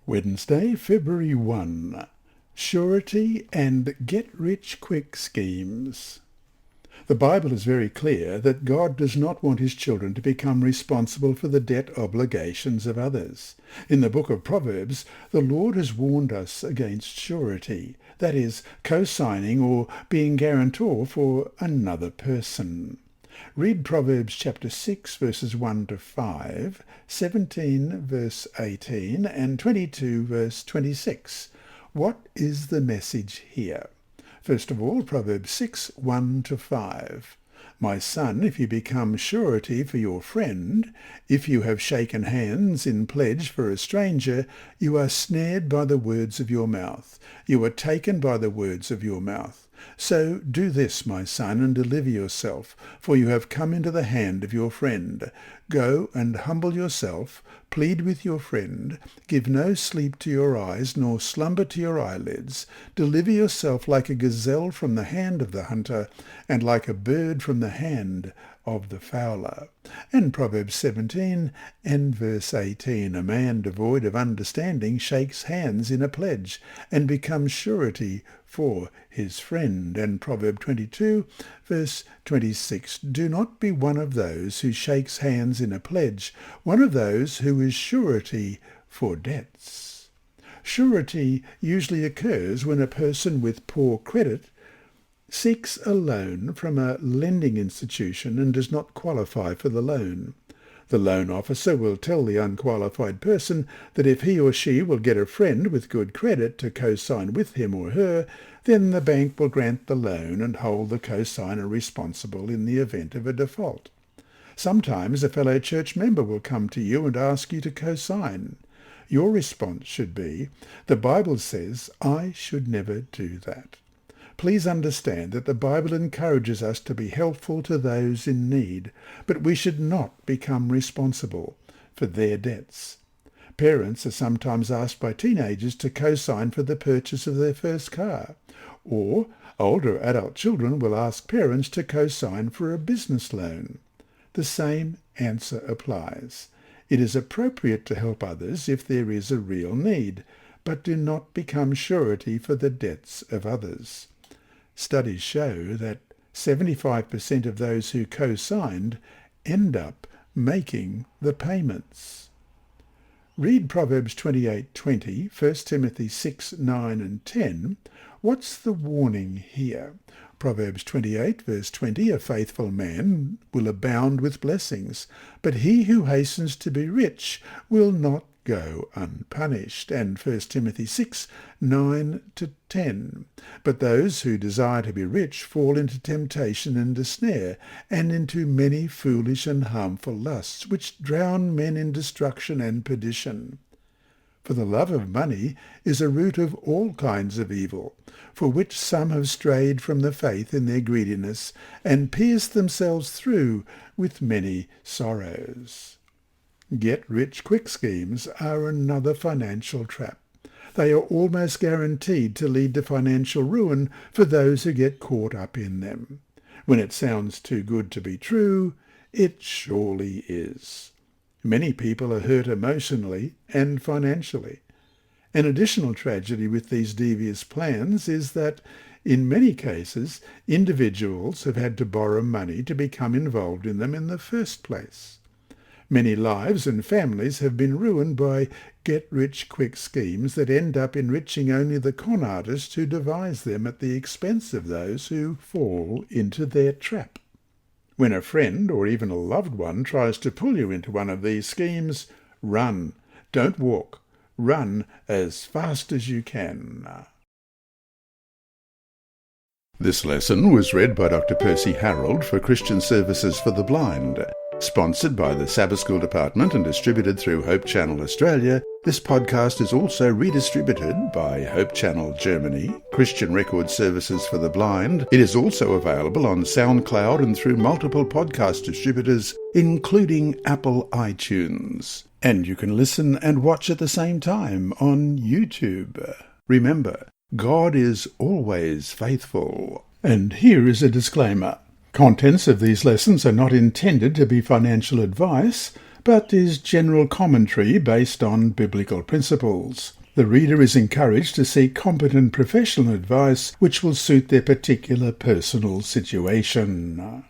Wednesday, February 1. Surety and get-rich-quick schemes. The Bible is very clear that God does not want his children to become responsible for the debt obligations of others. In the book of Proverbs, the Lord has warned us against surety, that is, co-signing or being guarantor for another person. Read Proverbs chapter 6, verses 1 to 5, 17, verse 18, and 22, verse 26. What is the message here? First of all, Proverbs 6, 1 to 5. My son, if you become surety for your friend, if you have shaken hands in pledge for a stranger, you are snared by the words of your mouth. You are taken by the words of your mouth. So do this, my son, and deliver yourself, for you have come into the hand of your friend. Go and humble yourself, plead with your friend, give no sleep to your eyes, nor slumber to your eyelids. Deliver yourself like a gazelle from the hand of the hunter, and like a bird from the hand of the fowler. And Proverbs 17 and verse 18, a man devoid of understanding shakes hands in a pledge, and becomes surety for his friend. And Proverb 22 verse 26, do not be one of those who shakes hands in a pledge, one of those who is surety for debts. Surety usually occurs when a person with poor credit seeks a loan from a lending institution and does not qualify for the loan. The loan officer will tell the unqualified person that if he or she will get a friend with good credit to co-sign with him or her, then the bank will grant the loan and hold the co-signer responsible in the event of a default. Sometimes a fellow church member will come to you and ask you to co-sign. Your response should be, the Bible says I should never do that. Please understand that the Bible encourages us to be helpful to those in need, but we should not become responsible for their debts. Parents are sometimes asked by teenagers to co-sign for the purchase of their first car, or older adult children will ask parents to co-sign for a business loan. The same answer applies. It is appropriate to help others if there is a real need, but do not become surety for the debts of others. Studies show that 75% of those who co-signed end up making the payments. Read Proverbs 28:20, 1 Timothy 6, 9 and 10. What's the warning here? Proverbs 28, verse 20, a faithful man will abound with blessings, but he who hastens to be rich will not go unpunished. And 1 Timothy 6, 9 to 10. But those who desire to be rich fall into temptation and a snare, and into many foolish and harmful lusts, which drown men in destruction and perdition. For the love of money is a root of all kinds of evil, for which some have strayed from the faith in their greediness, and pierced themselves through with many sorrows. Get-rich-quick schemes are another financial trap. They are almost guaranteed to lead to financial ruin for those who get caught up in them. When it sounds too good to be true, it surely is. Many people are hurt emotionally and financially. An additional tragedy with these devious plans is that, in many cases, individuals have had to borrow money to become involved in them in the first place. Many lives and families have been ruined by get-rich-quick schemes that end up enriching only the con artists who devise them at the expense of those who fall into their trap. When a friend or even a loved one tries to pull you into one of these schemes, run. Don't walk. Run as fast as you can. This lesson was read by Dr. Percy Harrold for Christian Services for the Blind. Sponsored by the Sabbath School Department and distributed through Hope Channel Australia, this podcast is also redistributed by Hope Channel Germany, Christian Record Services for the Blind. It is also available on SoundCloud and through multiple podcast distributors, including Apple iTunes. And you can listen and watch at the same time on YouTube. Remember, God is always faithful. And here is a disclaimer. Contents of these lessons are not intended to be financial advice, but is general commentary based on biblical principles. The reader is encouraged to seek competent professional advice which will suit their particular personal situation.